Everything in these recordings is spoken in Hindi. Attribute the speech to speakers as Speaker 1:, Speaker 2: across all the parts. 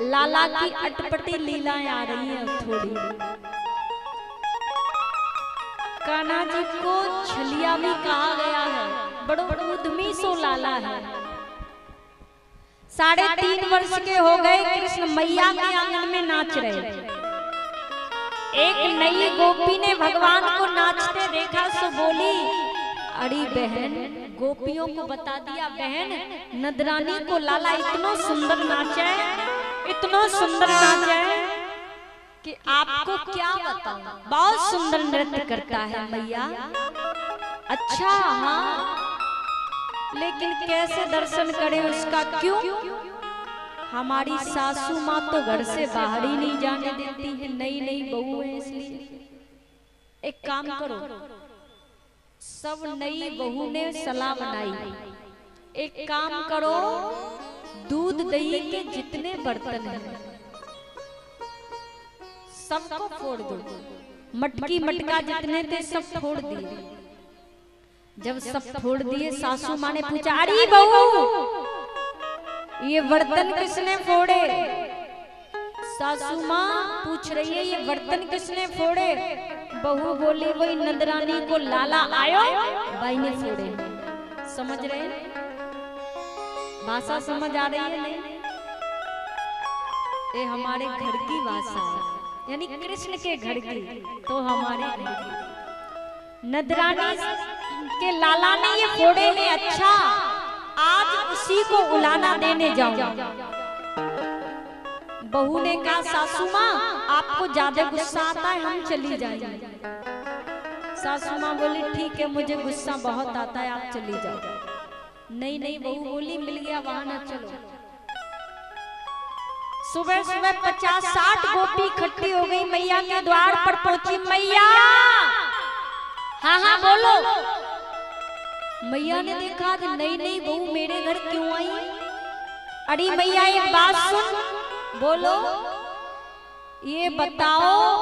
Speaker 1: लाला की अटपटी लीलाएं आ रही हैं थोड़ी। कान्हा जी को छलिया भी कहा गया है, बड़ो उद्यमी सो लाला है। 3.5 वर्ष के हो गए, कृष्ण मैया के आंगन में नाच रहे। एक नई गोपी ने भगवान को नाचते देखा, सो बोली, अरे बहन, गोपियों को बता दिया, बहन नदरानी को लाला इतना सुंदर नाचा है, इतना सुंदर नाचा है कि आपको क्या बताऊं, बहुत सुंदर नृत्य करता है मैया। अच्छा हाँ, लेकिन कैसे दर्शन करें उसका, क्यों? हमारी सासू माँ तो घर से बाहर ही नहीं जाने देती है, नई नई बहू है इसलिए। एक काम करो, सब नई बहू ने सलाह बनाई, एक काम करो, दूध दही के जितने बर्तन हैं सबको फोड़ दो, मटकी मटका जितने थे सब फोड़ दिए। जब सब फोड़ दिए, सासू माँ ने पूछा, अरे बहू ये बर्तन किसने फोड़े? सासू माँ पूछ रही है, ये बर्तन किसने फोड़े? बहू बोली, वही नंदरानी को लाला आयो भाई ने फोड़े। समझ रहे हैं? भाषा समझ आ रही है? नहीं, ये हमारे घर की भाषा है, यानी कृष्ण के घर की, तो हमारे घर की। नंदरानी के लाला ने ये फोड़े हैं, अच्छा आज उसी को उलाना देने जाऊं। बहू ने कहा, सासू माँ आपको ज्यादा गुस्सा आता है, हम चली जाएंगे। सासू माँ बोली, ठीक है मुझे गुस्सा बहुत आता है, आप चली जाओ। नहीं नहीं, बहू बोली, मिल गया बहाना, चलो। सुबह सुबह 50-60 गोपी इकट्ठी हो गई, मैया के द्वार पर पहुंची। मैया, हाँ हाँ बोलो। मैया ने देखा कि नई नई बहू मेरे घर क्यों आई? अरे मैया एक बात सुन, बोलो, ये बताओ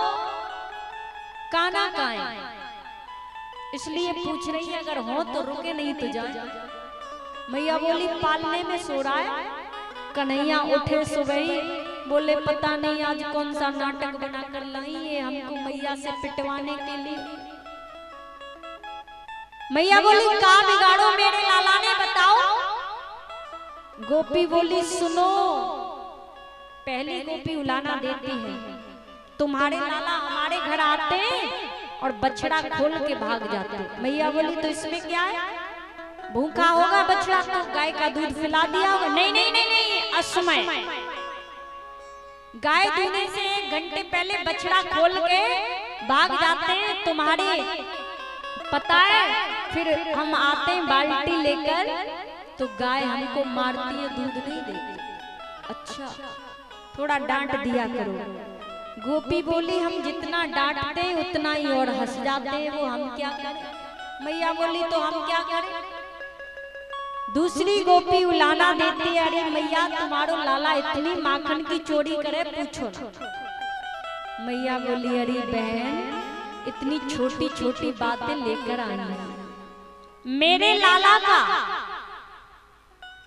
Speaker 1: कान्हा कहाँ है? इसलिए पूछ रही है, अगर हो तो रुके, नहीं तो जाए। मैया बोली, पालने में सो रहा है। कन्हैया उठे सुबह ही, बोले पता नहीं आज कौन सा नाटक बना कर लाई है हमको मैया से पिटवाने के लिए। मैया बोली, का बिगाड़ो मेरे लाला ने, बताओ। गोपी बोली, सुनो, पहली गोपी उलाना देती है, तुम्हारे लाला हमारे घर आते और बछड़ा खोल के भाग जाते। मैया बोली, तो इसमें क्या है? भूखा होगा बछड़ा तो गाय का दूध पिला दिया होगा। नहीं नहीं नहीं नहीं, असमय, गाय दूने से 1 घंटे पहले बछड़ा खोल के भाग जाते हैं, तुम्हारे पता है। फिर हम आते हैं बाल्टी लेकर, तो गाय हमको मारती है, दूध नहीं देती। अच्छा, थोड़ा डांट दिया करो। गोपी बोली, हम जितना डांटते हैं उतना ही और हंस जाते हैं, वो हम क्या करें? मैया बोली, तो हम क्या करें? दूसरी गोपी उलाना देती है, अरे मैया तुम्हारो लाला इतनी माखन की चोरी करे, पूछो ना। मैया बोली, अरे बहन इतनी छोटी छोटी बातें लेकर आना, मेरे लाला का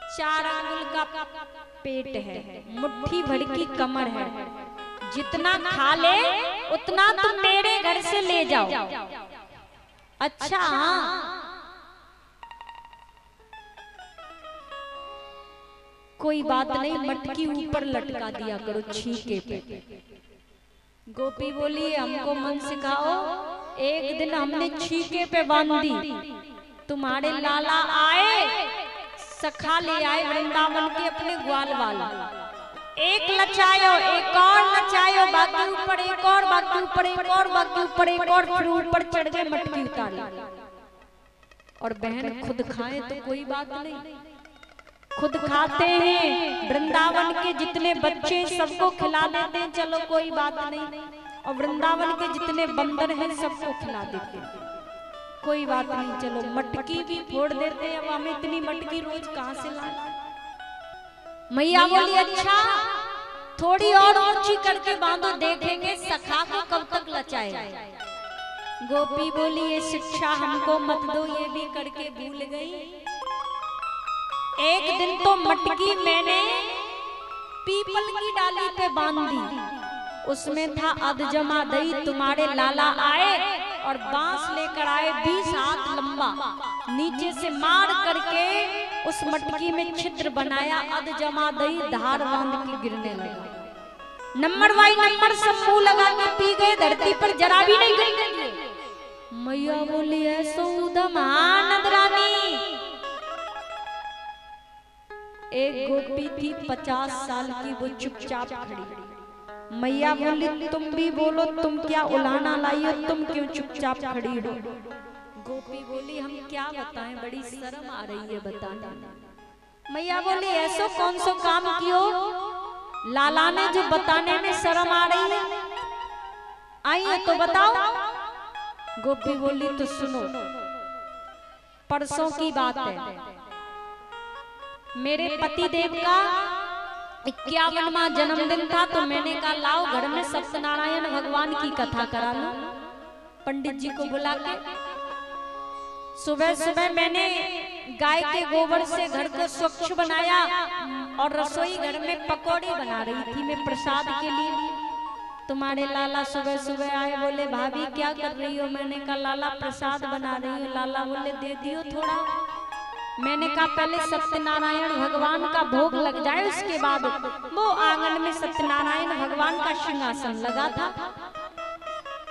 Speaker 1: 4 आंगुल का पेट है, मुट्ठी भर की कमर है, जितना खा ले उतना तुम मेरे घर से ले जाओ। अच्छा हाँ, कोई बात नहीं, मटकी ऊपर लटका दिया करो छीके पे। गोपी बोली, हमको मन सिखाओ। एक दिन हमने छीके पे बांध दी, तुम्हारे लाला आए, सखा ले आए वृंदावन के अपने ग्वाल वाला, एक लचायो, एक और लचायो, बाकी ऊपर एक और, बाकी ऊपर एक और, बाकी ऊपर एक और, फिर ऊपर चढ़ गए, मटकी उतारी। और बहन खुद खाए तो कोई बात नहीं, खुद खाते हैं, वृंदावन के जितने बच्चे सबको खिला देते हैं, चलो कोई बात नहीं। और वृंदावन के जितने बंदर हैं सबको खिला देते हैं, कोई बात नहीं, चलो मटकी भी फोड़ देते हैं। अब हमें इतनी मटकी रोज कहाँ से लाए? मैया बोली, अच्छा थोड़ी और ऊंची करके बांधो, देखेंगे सखा को कब तक लचाएगा। गोपी बोली, ये शिक्षा हमको मत दो, ये भी करके भूल गई। एक दिन तो मटकी मैंने पीपल की डाली पे बांध दी। उसमें था अधजमा दही, तुम्हारे लाला आए और बांस लेकर आए 20 हाथ लंबा, नीचे से मार करके उस मटकी में छिद्र बनाया, अधजमा दही धार बांध के गिरने लगा। नंबर बाई नंबर सब मुंह लगा के पी गए, धरती पर जरा भी नहीं गिरने दिए। मैया बोली ऐसो उदम आनंद रानी। एक गोपी थी 50 साल की, वो चुपचाप खड़ी। मैया बोली तुम भी बोलो, तुम क्या उलाहना लाई हो, तुम क्यों चुपचाप खड़ी हो? गोपी बोली हम क्या बताएं, बड़ी शर्म आ रही है बताने। मैया बोली ऐसो कौन सो काम कियो लाला ने जो बताने में शर्म आ रही है, आई है तो बताओ। गोपी बोली तो सुनो, परसों की बात है, मेरे पति देव का 51वां जन्मदिन था, तो मैंने कहा लाओ घर में सत्यनारायण भगवान की कथा करा लो। पंडित जी को बुला के सुबह सुबह मैंने गाय के गोबर से घर को स्वच्छ बनाया और रसोई घर में पकौड़ी बना रही थी मैं प्रसाद के लिए। तुम्हारे लाला सुबह सुबह आए, बोले भाभी क्या कर रही हो? मैंने कहा लाला प्रसाद बना रही हो। लाला बोले दे दियो थोड़ा। मैंने कहा पहले सत्यनारायण भगवान का भोग लग जाए, उसके बाद। वो आंगन में सत्यनारायण भगवान का सिंहासन लगा था।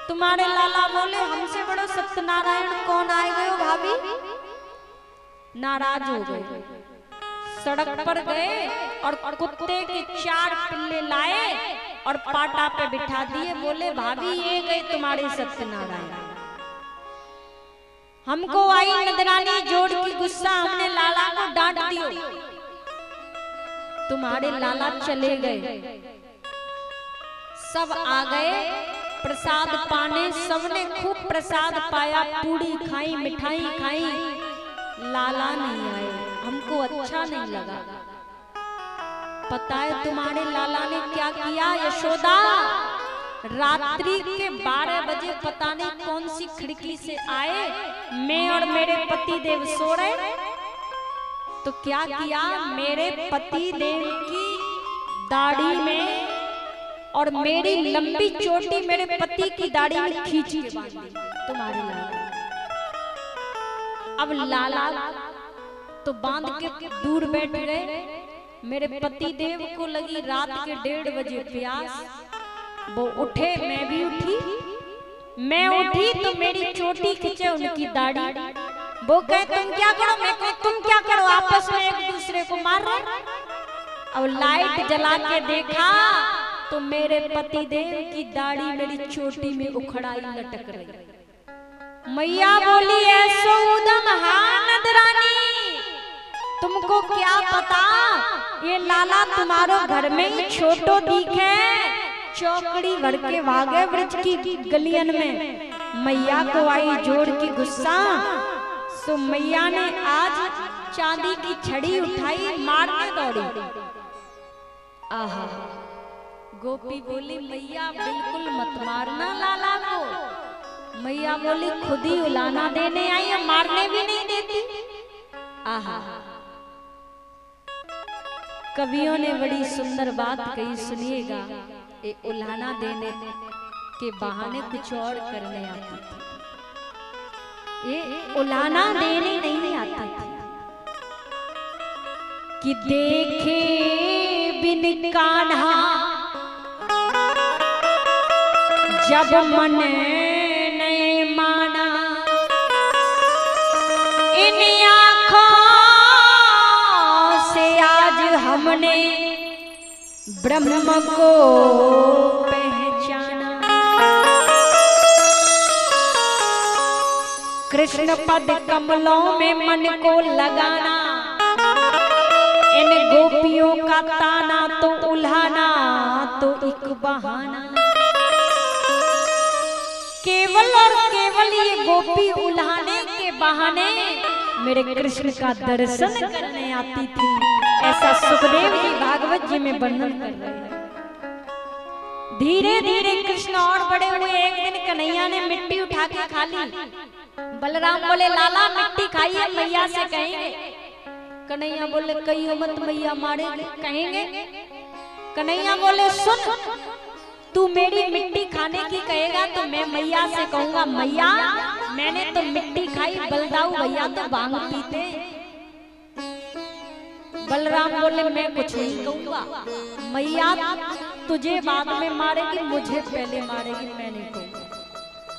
Speaker 1: तुम्हारे लाला बोले हमसे बड़ो सत्यनारायण कौन आए गए हो भाभी? नाराज हो गए, सड़क पर गए और कुत्ते के 4 पिल्ले लाए और पाटा पे बिठा दिए। बोले भाभी ये गए तुम्हारे सत्यनारायण। हमको आई नजरानी जोड़ की गुस्सा, हमने लाला को डांट दियो। तुम्हारे लाला चले गए, सब आ गए प्रसाद पाने। सबने खूब प्रसाद पाया, पूड़ी खाई, मिठाई खाई। लाला नहीं आए, हमको अच्छा नहीं लगा। पता है तुम्हारे लाला ने क्या किया? यशोदा रात्रि के 12 बजे पता नहीं कौन सी खिड़की से आए, मैं और मेरे पति देव सो रहे, तो क्या किया, मेरे पति देव की दाढ़ी में और मेरी लंबी चोटी मेरे पति की दाढ़ी में खींच के बांध दी तुम्हारे लाला। अब लाला तो बांध के दूर बैठ गए। मेरे पति देव को लगी रात के 1:30 बजे प्यास, वो उठे, मैं भी उठी। मैं उठी तो मेरी चोटी खींचे उनकी दाढ़ी। वो कहे तुम क्या करो? मैं कहे तुम क्या करो? आपस में एक दूसरे को मार रहे। अब लाइट जला के देखा तो मेरे पति देव की दाढ़ी मेरी चोटी में उखड़ाई लटक रही। मैया बोली ऐसो उदम हानद रानी, तुमको क्या पता ये लाला तुम्हारो घर में ही छोटो दिखे, चौकड़ी भर के भागे वृक्ष की गलियन में। मैया को आई जोड़ की गुस्सा, सो मैया ने आज चांदी की छड़ी उठाई, मारने दौड़ी। आहा, गोपी बोली मैया बिल्कुल मत मारना लाला को। मैया बोली खुद ही उलाना देने आई है, मारने भी नहीं देती। आहा, कवियों ने बड़ी सुंदर बात कही, सुनिएगा। ये उलाहना देने के बहाने कुछ और करने आती थी, ये उलाहना देने नहीं आती थी। कि देखे बिन कान्हा जब मन नहीं माना, इन आँखों से आज हमने ब्रह्म को पहचाना। कृष्ण पद कमलों में मन को लगाना, इन गोपियों का ताना तो उल्हाना तो एक बहाना। केवल और केवल ये गोपी उल्हाने के बहाने मेरे कृष्ण का दर्शन करने आती थी। ऐसा सुखदेव जी भागवत जी में वर्णन कर रहे हैं। धीरे धीरे कृष्ण और बड़े हुए। एक दिन कन्हैया ने मिट्टी उठा के खा ली। बलराम बोले लाला मिट्टी खाइए, मैया से कहेंगे। कन्हैया बोले कहियो मत, मैया मारेंगे। कहेंगे कन्हैया बोले सुन, तू मेरी मिट्टी खाने की कहेगा तो मैं मैया से कहूंगा मैया मैंने तो मिट्टी खाई, बलदाऊ भैया तो भांग पीते। बलराम बोले मैं कुछ नहीं कहूंगा, मैया तुझे बाद में मारेगी, मुझे पहले मारेगी, मैं नहीं कहूंगा।